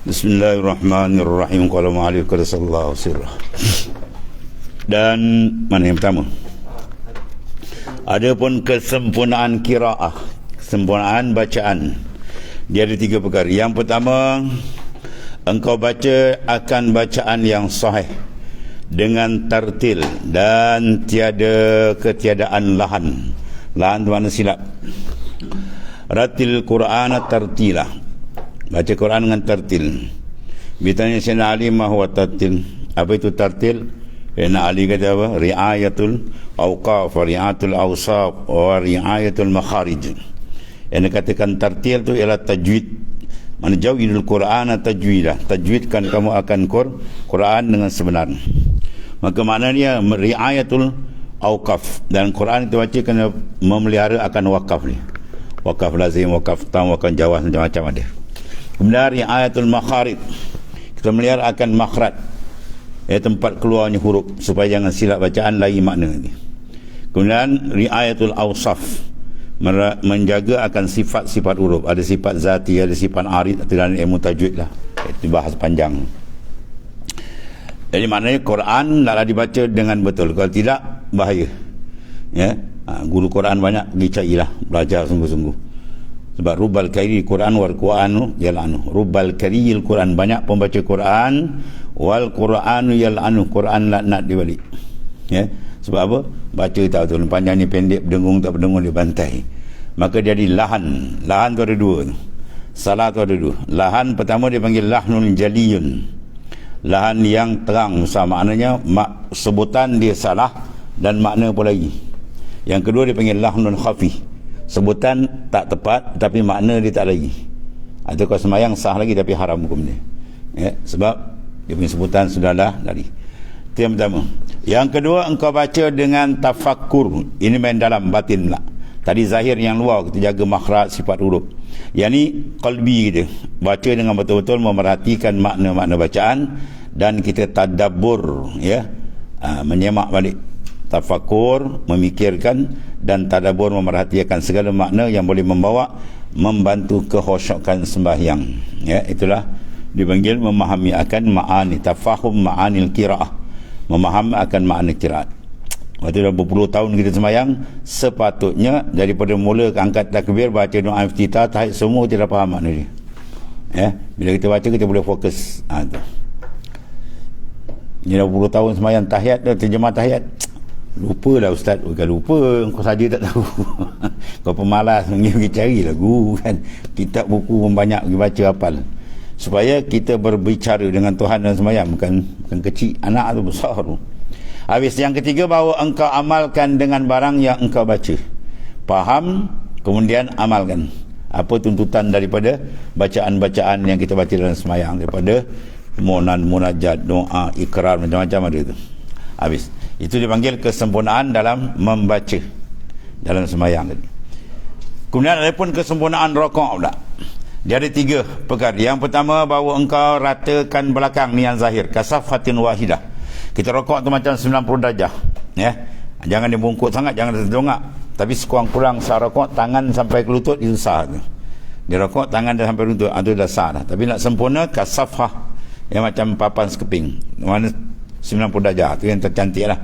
Bismillahirrahmanirrahim. Qala ma'alif qala sallallahu sirrah. Dan mana yang pertama? Adapun kesempurnaan qiraah, kesempurnaan bacaan, dia ada 3 perkara. Yang pertama, engkau baca akan bacaan yang sahih dengan tartil dan tiada ketiadaan lahan. Lahan tu mana silap. Ratil Qur'ana tartilah. Baca Quran dengan tartil. Bitanya Sayyidina Ali ma huwa tartil. Apa itu tartil? Sayyidina Ali kata apa? Ri'ayatul awqaf wa ri'ayatul awsaf wa ri'ayatul makharij. Yang dikatakan tartil tu ialah tajwid. Mana jawidul Qur'ana tajwidah. Tajwidkan kamu akan Quran dengan sebenar. Maka maknanya ri'ayatul awqaf. Dan Quran itu baca kena memelihara akan wakaf ni. Wakaf lazim, wakaf tam, wakaf jawaz, macam-macam ada. Kemudian ri'ayatul makharij. Kita melihara akan makhraj, tempat keluarnya huruf, supaya jangan silap bacaan lain makna ni. Kemudian ri'ayatul awsaf, menjaga akan sifat-sifat huruf. Ada sifat zati, ada sifat arid, dalam ilmu tajwid lah. Itu bahas panjang. Jadi maknanya Quran naklah dibaca dengan betul. Kalau tidak, bahaya. Ya, guru Quran banyak pergi carilah, belajar sungguh-sungguh. Sebab rubbal kariyil Quran wal Qur'anu yal'anu. Rubbal kariyil Quran, banyak pembaca Quran, wal Qur'anu yal'anu, Quran laknat di balik. Ya, sebab apa? Baca tak betul, panjang ni pendek, berdengung tak berdengung dia bantai. Maka jadi lahan. Lahan tu ada 2 tu. Salah tu ada 2. Lahan pertama dia panggil lahnun jaliyun. Lahan yang terang, sama maknanya sebutan dia salah dan makna pun lagi. Yang kedua dia panggil lahnun khafi. Sebutan tak tepat tapi makna dia tak lagi. Atau kau semayang sah lagi tapi haram hukum dia. Ya, sebab dia punya sebutan sudahlah dari. Itu yang pertama. Yang kedua, engkau baca dengan tafakkur. Ini main dalam, batin pula. Tadi zahir yang luar, kita jaga makhraj sifat huruf. Yang ni qalbi kita. Baca dengan betul-betul memerhatikan makna-makna bacaan dan kita tadabbur, ya. Menyemak balik. Tafakur, memikirkan, dan tadabbur, memerhatikan segala makna yang boleh membantu kekhusyukan sembahyang. Ya, itulah dipanggil memahami akan ma'ani, tafahum ma'anil qiraah, memahami akan makna qiraat. Waktu dah berpuluh tahun kita sembahyang, sepatutnya daripada mula angkat takbir, baca doa iftitah, tahiyat, semua kita dah faham makna dia. Ya, bila kita baca kita boleh fokus. Tu. Ini dah berpuluh tahun sembahyang tahiyat, terjemah tahiyat. Lupa lah ustaz. Bukan lupa, kau saja tak tahu. Kau pemalas pergi cari lah guru kan. Kitab buku pun banyak pergi baca, hafal. Supaya kita berbicara dengan Tuhan dan sembahyang, bukan kecil, anak tu besar tu. Habis yang ketiga, bahawa engkau amalkan dengan barang yang engkau baca. Faham, kemudian amalkan. Apa tuntutan daripada bacaan-bacaan yang kita baca dalam sembahyang, daripada munajat, doa, ikrar, macam-macam ada tu. Habis. Itu dipanggil kesempurnaan dalam membaca dalam sembahyang tadi. Kemudian ada pun kesempurnaan rakaat pula. Dia ada 3 perkara. Yang pertama, bahawa engkau ratakan belakang ni yang zahir, kasafatin wahidah. Kita rakaat tu macam 90 darjah, ya. Jangan dia bungkuk sangat, jangan terdongak. Tapi sekurang-kurang sah rakaat tangan sampai ke lutut itu sah tu. Dia rakaat tangan dah sampai lutut, itu dah sah dah. Tapi nak sempurna kasafah, yang macam papan sekeping. Mana 90 darjah, tu yang tercantik lah.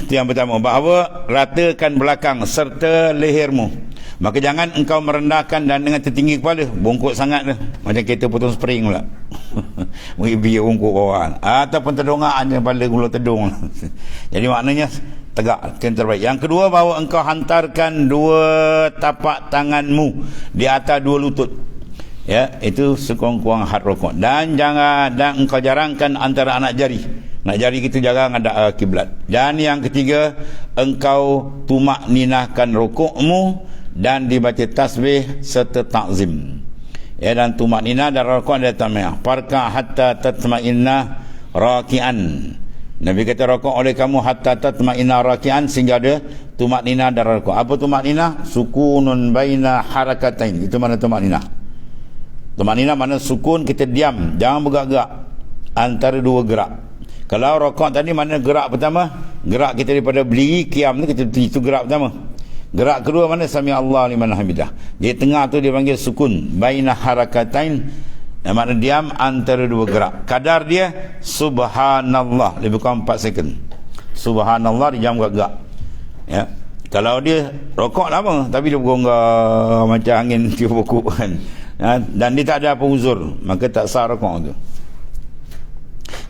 Itu yang pertama, bahawa ratakan belakang serta lehermu. Maka jangan engkau merendahkan dan dengan tertinggi kepala, bongkok sangat tu, macam kereta potong spring pula. Biar bongkok bawah, ataupun terdongak hanya kepala gulung tedung. Jadi maknanya tegak, yang terbaik. Yang kedua, bahawa engkau hantarkan 2 tapak tanganmu di atas 2 lutut. Ya, itu sekurang-kurang had rokok. Dan engkau jarangkan antara anak jari. Anak jari kita jarang ada kiblat. Dan yang ketiga, engkau tumak ninahkan rokokmu dan dibaca tasbih serta ta'zim. Ya, dan tumak ninah dan rokok ada tamiyah. Farka hatta tatma'inna raki'an. Nabi kata rokok oleh kamu hatta tatma'inna raki'an, sehingga ada tumak ninah dan rokok. Apa tumak ninah? Sukunun baina harakatain. Itu mana tumak ninah? Tumanina mana sukun, kita diam, jangan bergerak-gerak antara 2 gerak. Kalau rakaat tadi mana gerak pertama? Gerak kita daripada berdiri, kiam tu, kita itu gerak pertama. Gerak kedua mana? Sami Allah liman hamidah. Di tengah tu dia panggil sukun, baina harakatain, yang makna diam antara dua gerak. Kadar dia subhanallah, lebih kurang 4 second. Subhanallah dia jam gerak. Ya. Kalau dia rokok lama tapi dia bergonggak macam angin tiup pokok kan. Ya, dan dia tak ada apa uzur, maka tak sah rokok tu.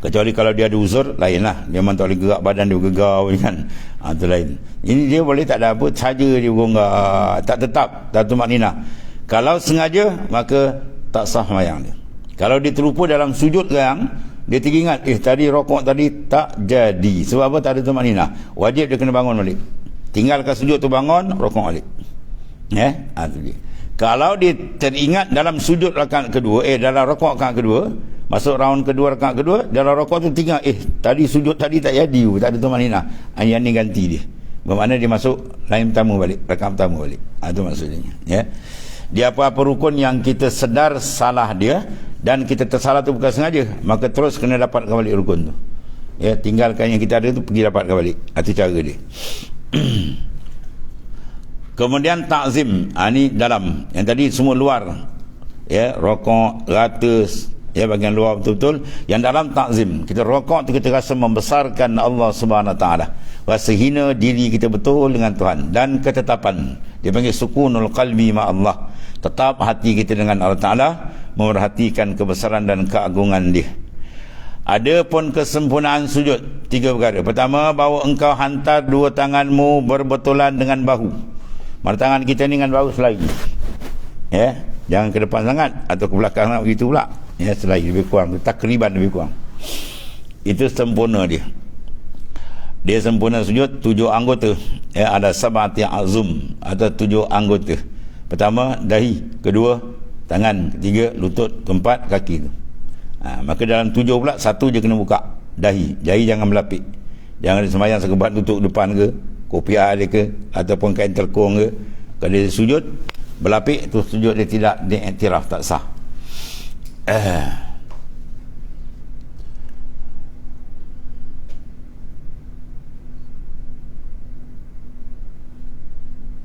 Kecuali kalau dia ada uzur, lainlah. Dia memang tak boleh gerak badan, dia bergegar kan. Itu lain. Ini dia boleh tak ada apa, saja dia bergonggak, tak tetap, tak tumakninah. Kalau sengaja, maka tak sah sembahyang dia. Kalau dia terlupa dalam sujud sekarang, dia teringat, tadi rokok tadi tak jadi. Sebab apa? Tak ada tumakninah. Wajib dia kena bangun balik. Tinggalkan sujud tu, bangun, rokok balik. Itu dia. Kalau dia teringat dalam sujud rakaat kedua, dalam rokok rakaat kedua, masuk round kedua rakaat kedua, dalam rokok tu tinggal, tadi sujud tadi tak jadi, tak ada tumakninah. Yang ni ganti dia. Bermakna dia masuk lain pertama balik, rakaat pertama balik. Itu maksudnya. Ya. Dia apa-apa rukun yang kita sedar salah dia dan kita tersalah tu bukan sengaja, maka terus kena dapatkan balik rukun tu. Ya, tinggalkan yang kita ada tu, pergi dapatkan balik. Itu cara dia. Kemudian takzim, ini dalam. Yang tadi semua luar. Ya, rokok, ratus, ya, bahagian luar betul-betul. Yang dalam takzim, kita rokok tu kita rasa membesarkan Allah Subhanahu Wa Taala, rasa hina diri kita betul dengan Tuhan. Dan ketetapan, dia panggil sukunul qalbi ma Allah, tetap hati kita dengan Allah Taala, memerhatikan kebesaran dan keagungan dia. Ada pun kesempurnaan sujud, 3 perkara. Pertama, bahawa engkau hantar 2 tanganmu berbetulan dengan bahu. Mana tangan kita ni dengan bahu selai. Ya, jangan ke depan sangat atau ke belakang sangat, begitu pula. Ya, selai lebih kurang, takriban lebih kurang. Itu sempurna dia. Dia sempurna sujud 7 anggota. Ya, ada sab'ati azum, atau 7 anggota. Pertama, dahi. Kedua, tangan. Ketiga, lutut. Keempat, kaki tu. Maka dalam 7 pula, 1 je kena buka, dahi. Dahi jangan melapik. Jangan sembahyang sekebat tutup depan ke, kopiah dia ke, ataupun kain terkong ke. Kalau dia sujud berlapik, tu sujud dia tidak diiktiraf, tak sah.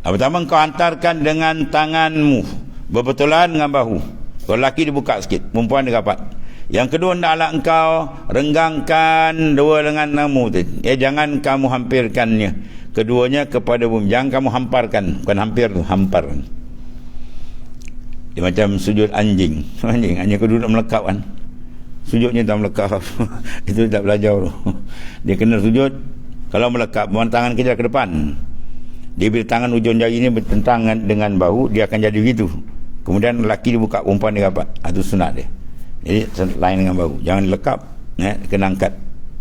Pertama, kau hantarkan dengan tanganmu berbetulan dengan bahu. Kalau lelaki dibuka sikit, perempuan dia rapat. Yang kedua, hendaklah engkau renggangkan 2 lengan kamu tu. Jangan kamu hampirkannya keduanya kepada bumi. Jangan kamu hamparkan. Bukan hampir tu, hampar. Dia macam sujud anjing. Anjing kau duduk melekap kan. Sujudnya tak melekap. Itu tak belajar tu. Dia kena sujud. Kalau melekap, tangan kita ke depan. Dia bila tangan ujung jari ni bertentangan dengan bahu, dia akan jadi begitu. Kemudian lelaki dia buka, perempuan dia rapat. Itu sunat dia. Jadi lain dengan bahu, jangan lekap, kena angkat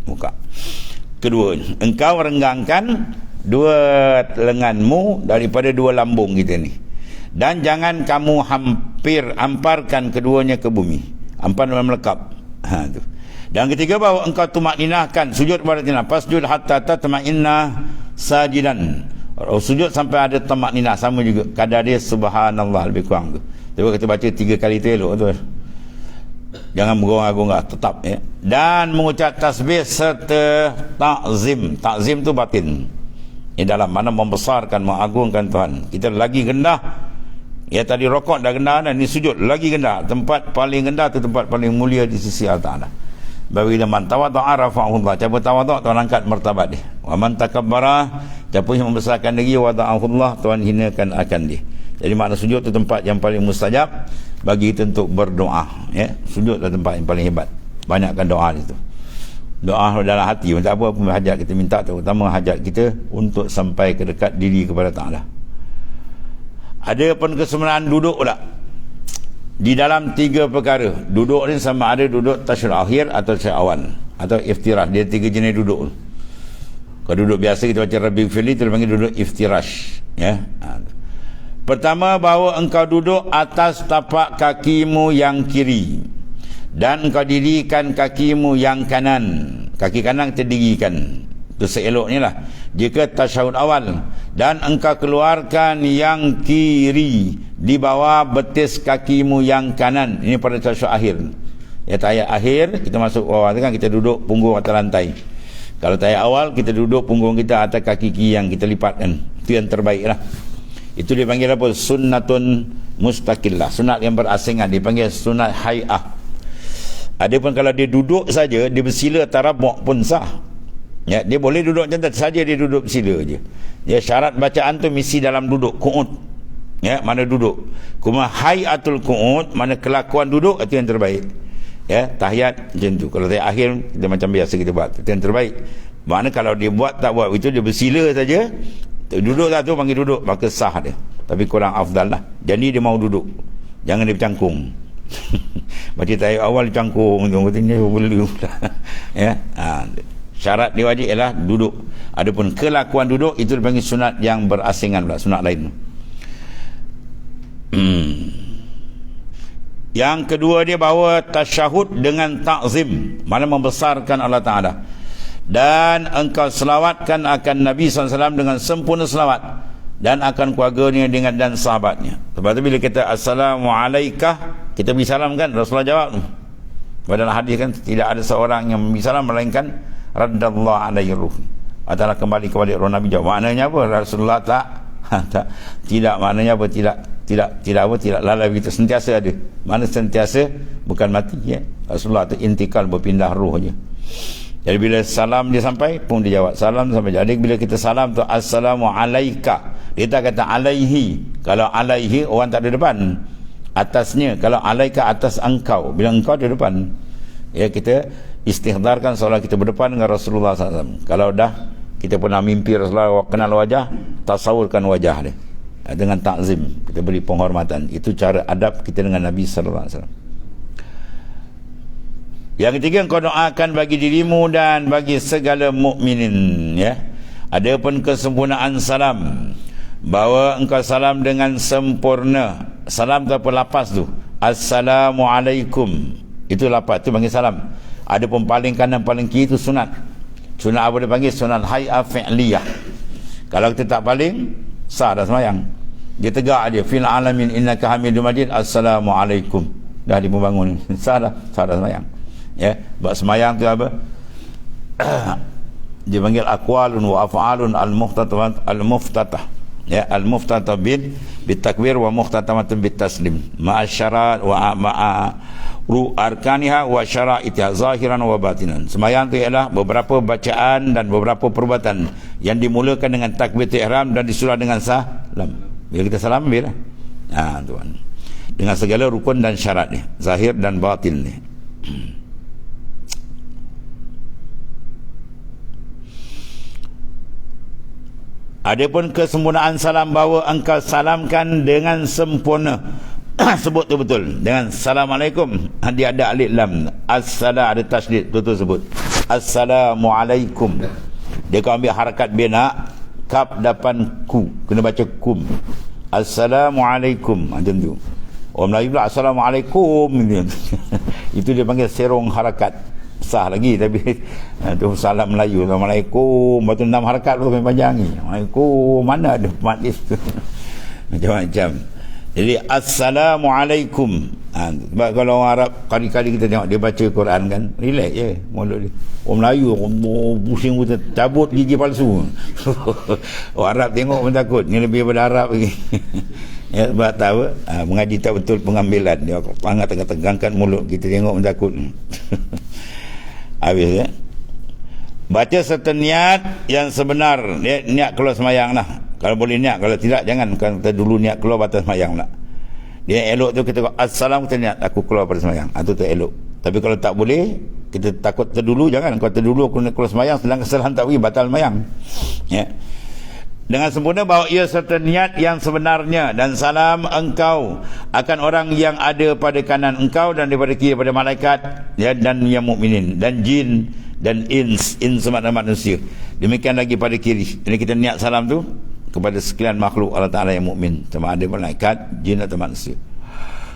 muka. Kedua, engkau renggangkan 2 lenganmu daripada 2 lambung kita ni, dan jangan kamu hamparkan keduanya ke bumi. Hampar dalam melekap. Tu. Dan ketiga, bahawa engkau tumakninahkan sujud pada tinah, fasjud hatta tatma'inna sajidan. Sujud sampai ada tamakninah, sama juga kadar dia subhanallah lebih kurang tu. Tapi kita baca 3 kali tu elok tu. Jangan bergonggak-gonggak, tetap ya. Dan mengucap tasbih serta takzim. Takzim tu batin. Dalam mana membesarkan, mengagungkan Tuhan. Kita lagi rendah. Ya, tadi rokok dah rendah, dan ni sujud lagi rendah. Tempat paling rendah tu tempat paling mulia di sisi Allah Ta'ala. Bagi man tawadha'a rafa'ahullah. Siapa tawadha', Tuhan angkat martabat dia. Wa man takabbara, siapa yang membesarkan diri, wada'ahullah, Tuhan hinakan akan dia. Jadi makna sujud tu tempat yang paling mustajab bagi kita untuk berdoa. Ya, sujud adalah tempat yang paling hebat. Banyakkan doa di situ. Doa dalam hati, tak apa pun hajat kita minta, terutama hajat kita untuk sampai ke dekat diri kepada Ta'ala. Ada pun kesempurnaan duduk pula. Di dalam 3 perkara. Duduk ni sama ada duduk tasyahud akhir atau tasyahud awal, atau iftirash. Dia 3 jenis duduk. Kalau duduk biasa kita baca Rabbi Fili, itu dipanggil duduk iftirash. Ya. Pertama, bahawa engkau duduk atas tapak kakimu yang kiri, dan engkau dirikan kakimu yang kanan. Kaki kanan terdirikan. Itu seeloknya lah. Jika tasyahud awal, dan engkau keluarkan yang kiri di bawah betis kakimu yang kanan. Ini pada tasyahud akhir. Ya, tahiyat akhir kita masuk bawah tu kan, kita duduk punggung atas lantai. Kalau tahiyat awal, kita duduk punggung kita atas kaki kiri yang kita lipatkan. Itu yang terbaik lah. Itu dipanggil apa? Sunnatun mustaqillah, sunat yang berasingan, dipanggil sunat hay'ah. Adapun kalau dia duduk saja, dia bersila tarabuk pun sah. Ya, dia boleh duduk macam tu saja, dia duduk bersila je. Ya, syarat bacaan tu mesti dalam duduk qu'ud. Ya, mana duduk. Cuma hayatul qu'ud, mana kelakuan duduk, itu yang terbaik. Ya, tahiyat macam tu. Kalau tahiyat akhir kita macam biasa kita buat, itu yang terbaik. Makna kalau dia buat tak buat itu, dia bersila saja, duduk tak tu panggil duduk, maka sah dia. Tapi kurang afdal lah. Jadi dia mau duduk, jangan dia bercangkung. Macam tahiyat awal cangkung tu, katanya boleh pula. Ya, syarat dia wajib ialah duduk. Adapun kelakuan duduk itu dipanggil sunat yang berasingan pula, sunat lain. Yang kedua dia bawa tasyahud dengan ta'zim, mana membesarkan Allah Ta'ala. Dan engkau selawatkan akan Nabi SAW dengan sempurna selawat, dan akan keluarganya dengan dan sahabatnya. Sebab tu bila kita Assalamualaikum, kita beri salam kan, Rasulullah jawab. Dalam hadis kan, tidak ada seorang yang beri salam melainkan raddallahu alaihi ruh, adalah kembali kepada roh Nabi. Jawab maknanya apa? Rasulullah tak tidak, maknanya apa? Tidak lalai begitu, sentiasa ada. Mana sentiasa, bukan mati ya. Rasulullah tu intikal, berpindah roh je. Jadi bila salam dia sampai pun dia jawab salam sampai. Jadi bila kita salam tu assalamu alaika, dia tak kata alaihi. Kalau alaihi orang tak ada depan, atasnya. Kalau alaika atas engkau, bila engkau di depan, ya kita istihdarkan seolah kita berdepan dengan Rasulullah SAW. Kalau dah kita pernah mimpi Rasulullah, kenal wajah, tasawurkan wajah dia dengan takzim, kita beri penghormatan. Itu cara adab kita dengan Nabi SAW. Yang ketiga, engkau doakan bagi dirimu dan bagi segala mukminin, ya. Adapun kesempurnaan salam, bahawa engkau salam dengan sempurna. Salam tu apa? Lapas tu, Assalamualaikum, itu lapas tu panggil salam. Adapun paling kanan paling kiri itu sunat. Sunat apa dia panggil? Sunat hay'ah fi'liyah. Kalau kita tak paling, sah dah semayang. Dia tegak dia, fil alamin innaka hamidum majid, Assalamualaikum, dah dia bangun. Sah dah semayang. Ya, buat semayang tu apa? Dia panggil aqwalun wa af'alun al-muftatah. Ya, al-muftatah bit takbir wa muftatamatun bit taslim. Ma'a syarat wa ma'a arkaniha wa syara'itiha zahiran wa batinan. Semayang tu ialah beberapa bacaan dan beberapa perbuatan yang dimulakan dengan takbir ihram dan disusul dengan salam. Bila kita salam bila? Tuan. Dengan segala rukun dan syarat ni, zahir dan batin ni. Adapun kesempurnaan salam, bahawa engkau salamkan dengan sempurna. Sebut tu betul dengan Assalamualaikum, dia ada alif lam, as-salam ada tasydid, betul sebut Assalamualaikum. Dia kau ambil harakat bina, kaf depan ku, kena baca kum, Assalamualaikum, macam tu. Orang Melayu pula Assalamualaikum. Itu dia panggil serong harakat, sah lagi. Tapi tu salam Melayu, Assalamualaikum, lepas tu 6 harakat tu panjang ni, Assalamualaikum, mana ada majlis tu. Macam-macam. Jadi Assalamualaikum. Sebab kalau orang Arab, kali-kali kita tengok dia baca Quran kan, relax je mulut dia. Orang Melayu pusing pun, cabut gigi palsu. Orang Arab tengok pun takut, ni lebih daripada Arab lagi. Ya, sebab tahu mengaji tak betul pengambilan dia, pangat tegangkan mulut, kita tengok pun takut. Habis ya. Baca serta niat yang sebenar, niat keluar semayang lah. Kalau boleh niat, kalau tidak jangan. Kan kita dulu niat keluar batas semayang lah. Dia elok tu kita assalam, kita niat aku keluar pada semayang, itu tu elok. Tapi kalau tak boleh, kita takut terdulu, jangan. Kalau terdulu aku nak keluar semayang, sedang kesalahan tak pergi, batal semayang. Ya. Dengan sempurna bahawa ia serta niat yang sebenarnya, dan salam engkau akan orang yang ada pada kanan engkau dan daripada kiri pada malaikat, ya, dan yang mukminin dan jin dan ins semata manusia. Demikian lagi pada kiri. Jadi kita niat salam tu kepada sekalian makhluk Allah Ta'ala yang mukmin, sama ada malaikat, jin atau manusia.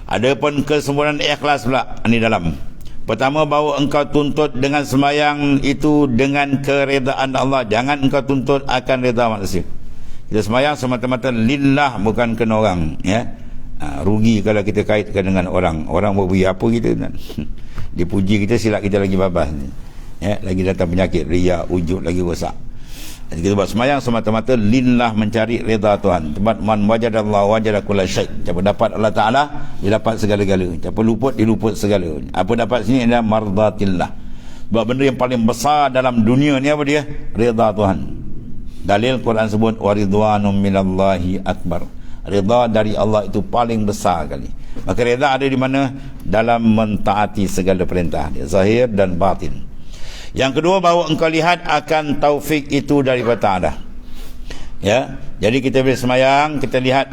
Adapun kesempurnaan ikhlas pula ini dalam. Pertama, bahawa engkau tuntut dengan semayang itu dengan keredaan Allah, jangan engkau tuntut akan reda manusia. Kita semayang semata-mata lillah, bukan kena orang, ya. Rugi kalau kita kaitkan dengan orang. Orang berbui apa kita kan? Dipuji kita, silap kita lagi babas, ya, lagi datang penyakit riya, ujub lagi rosak. Jadi kita buat semayang semata-mata lillah, mencari reda Tuhan. Tempat man wajadallahu wajada kulla syai'. Siapa dapat Allah Ta'ala, dia dapat segala-gala. Siapa luput, dia luput segala. Apa dapat sini adalah mardatillah. Sebab benda yang paling besar dalam dunia ni apa dia? Reda Tuhan. Dalil Quran sebut waridwanum minallahi akbar. Reda dari Allah itu paling besar kali. Maka reda ada di mana? Dalam mentaati segala perintah dia, zahir dan batin. Yang kedua, bahawa engkau lihat akan taufik itu daripada Ta'ala. Ya, jadi kita bila semayang, kita lihat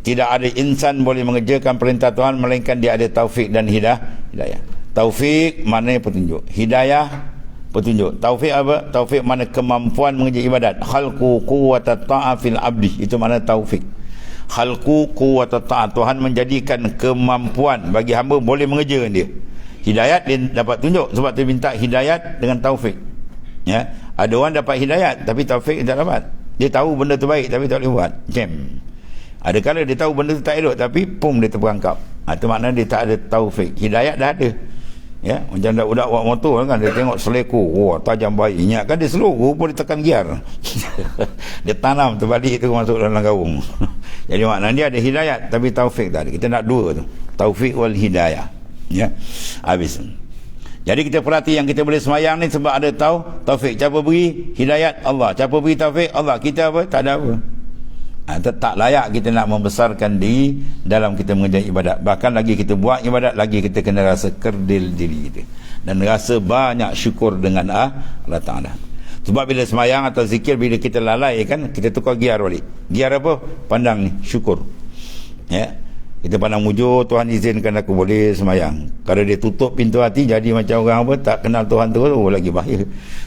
tidak ada insan boleh mengerjakan perintah Tuhan melainkan dia ada taufik dan hidayah. Taufik maknanya petunjuk, hidayah petunjuk. Taufik apa? Taufik mana kemampuan mengerjakan ibadat. Khalqu quwwata ta'a fil abdi, itu makna taufik. Khalqu quwwata ta'a, Tuhan menjadikan kemampuan bagi hamba boleh mengerjakan dia. Hidayat dia dapat tunjuk, sebab tu minta hidayat dengan taufik. Ya, ada orang dapat hidayat tapi taufik tak dapat. Dia tahu benda tu baik tapi tak boleh buat. Macam ada kala dia tahu benda tu tak elok tapi pum dia terperangkap. Itu maknanya dia tak ada taufik. Hidayat dah ada. Ya, macam budak buat motor kan, dia tengok seleko, wah tajam baik, ingatkan dia slow pun dia tekan gear. Dia tanam terbalik tu masuk dalam karung. Jadi maknanya dia ada hidayat tapi taufik tak ada. Kita nak dua tu, taufik wal hidayah. Ya, habis. Jadi kita perhati yang kita boleh semayang ni sebab ada taufik. Siapa beri hidayat? Allah. Siapa beri taufik? Allah. Kita apa? Tak ada apa. Tak layak kita nak membesarkan diri dalam kita mengerjakan ibadat. Bahkan lagi kita buat ibadat, lagi kita kena rasa kerdil diri kita dan rasa banyak syukur dengan Allah Ta'ala. Sebab bila semayang atau zikir, bila kita lalai kan, kita tukar gear balik. Gear apa? Pandang ni, syukur. Ya, kita pandang mujur, Tuhan izinkan aku boleh semayang. Kalau dia tutup pintu hati, jadi macam orang apa tak kenal Tuhan tu, lagi bahaya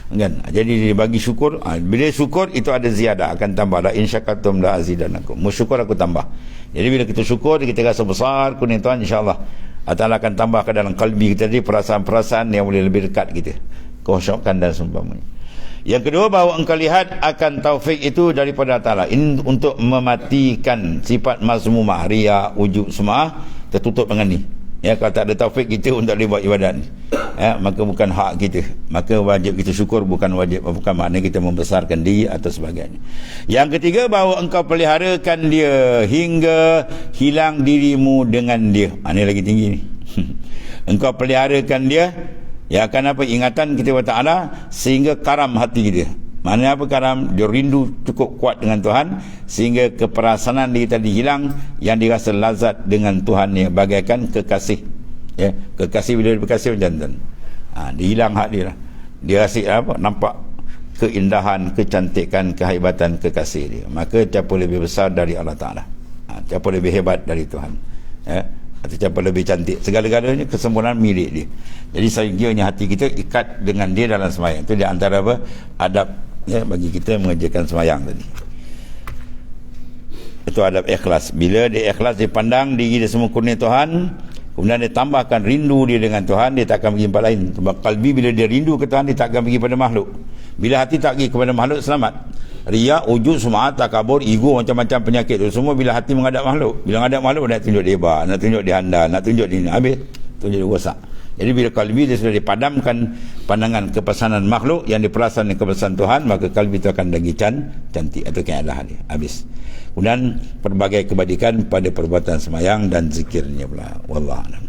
kan. Jadi dia bagi syukur. Bila syukur itu ada ziyadah, akan tambah. La in syakartum la azidanakum. Bersyukur aku tambah. Jadi bila kita syukur, kita rasa besar kuning Tuhan, insya-Allah Allah akan tambahkan dalam kalbi kita tadi perasaan-perasaan yang boleh lebih dekat kita, kekhusyukan dan seumpamanya. Yang kedua, bahawa engkau lihat akan taufik itu daripada Ta'ala. Ini untuk mematikan sifat mazmumah, riya, ujub, semua tertutup dengan ni. Ya, kalau tak ada taufik kita untuk boleh buat ibadat ni, ya, maka bukan hak kita. Maka wajib kita syukur, bukan wajib, bukan makna kita membesarkan diri atau sebagainya. Yang ketiga, bahawa engkau peliharakan dia hingga hilang dirimu dengan dia. Ini lagi tinggi ni. Engkau peliharakan dia, ya, akan apa? Ingatan kita kepada Ta'ala sehingga karam hati kita. Maknanya apa karam? Dia rindu cukup kuat dengan Tuhan sehingga keperasaan dia tadi hilang, yang dirasa lazat dengan Tuhan ni bagaikan kekasih. Ya, kekasih bila dia berkasih macam tu. Dia hilang hak dia lah. Dia rasa apa? Nampak keindahan, kecantikan, kehebatan kekasih dia. Maka siapa lebih besar dari Allah Ta'ala? Siapa lebih hebat dari Tuhan? Ya, atau siapa lebih cantik? Segala-galanya kesempurnaan milik dia. Jadi sehingga hati kita ikat dengan dia dalam semayang. Itu di antara apa? Adab, ya, bagi kita mengerjakan semayang tadi. Itu adab ikhlas. Bila dia ikhlas, dia pandang diri dia semua kurnia Tuhan, kemudian dia tambahkan rindu dia dengan Tuhan, dia tak akan pergi tempat lain. Sebab kalbi bila dia rindu ke Tuhan, dia tak akan pergi pada makhluk. Bila hati tak pergi kepada makhluk, selamat. Riya, ujub, sum'at, takabur, ego, macam-macam penyakit itu semua bila hati menghadap makhluk. Bila menghadap makhluk, nak tunjuk dia hebat, nak tunjuk dia handal, nak tunjuk dia ni, habis tunjuk dia rosak. Jadi bila kalbi dia sudah dipadamkan pandangan kepesanan makhluk yang diperasan dengan kepesanan Tuhan, maka kalbi itu akan lagi cantik atau keindahan dia, habis. Kemudian pelbagai kebaikan pada perbuatan semayang dan zikirnya pula. Wallahu a'lam.